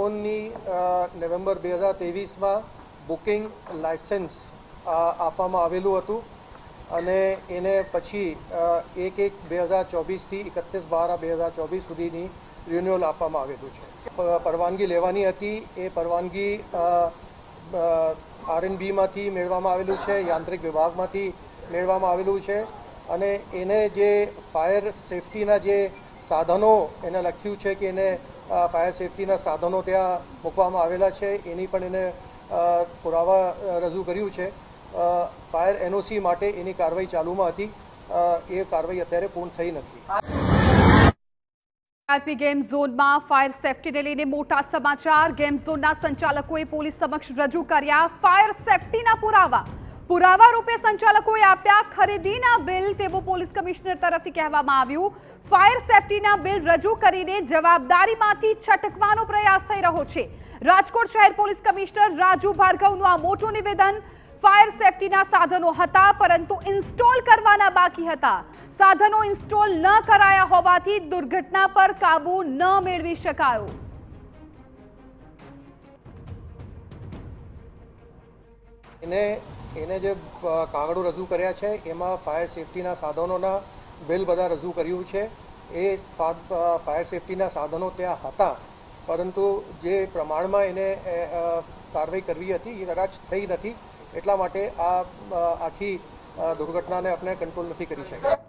ઝોનની November 2023માં booking licence આપવામાં આવેલું હતું અને એને પછી 1/1/2024થી 31/12/2024 સુધીની રિન્યુઅલ આપવામાં આવેલું છે. પરવાનગી લેવાની હતી એ પરવાનગી R&Bમાંથી મેળવવામાં આવેલું છે, યાંત્રિક વિભાગમાંથી મેળવવામાં આવેલું છે અને એને જે ફાયર સેફટીના જે સાધનો એને લખ્યું છે કે એને ફાયર સેફટીના સાધનો ત્યાં મૂકવામાં આવેલા છે એની પણ એને પુરાવા રજૂ કર્યું છે. ફાયર NOC માટે એની કાર્યવાહી ચાલુમાં હતી, એ કાર્યવાહી અત્યારે પૂર્ણ થઈ નથી. આરપી ગેમ ઝોનમાં ફાયર સેફટીને લઈને મોટા સમાચાર. ગેમ ઝોનના સંચાલકોએ પોલીસ સમક્ષ રજૂ કર્યા ફાયર સેફટીના પુરાવા રૂપે સંચાલકોએ આપ્યા ખરીદીના બિલ, તેવું પોલીસ કમિશનર તરફથી કહેવામાં આવ્યું. ફાયર સેફટીના બિલ રજૂ કરીને જવાબદારીમાંથી છટકવાનો પ્રયાસ થઈ રહ્યો છે. રાજકોટ શહેર પોલીસ કમિશનર રાજુ ભાર્ગવનું આ મોટું નિવેદન. ફાયર સેફટીના સાધનો હતા પરંતુ ઇન્સ્ટોલ કરવાના બાકી હતા. સાધનો ઇન્સ્ટોલ ન કરાયા હોવાથી દુર્ઘટના પર કાબુ ન મેળવી શકાયો. એને જે કાગળો રજૂ કર્યા છે એમાં ફાયર સેફટીના સાધનોના બિલ બધા રજૂ કર્યું છે. એ ફાયર સેફટીના સાધનો ત્યાં હતા પરંતુ જે પ્રમાણમાં એને કાર્યવાહી કરવી હતી એ કદાચ થઈ નથી, એટલા માટે આ આખી દુર્ઘટનાને આપણે કંટ્રોલ નથી કરી શક્યા.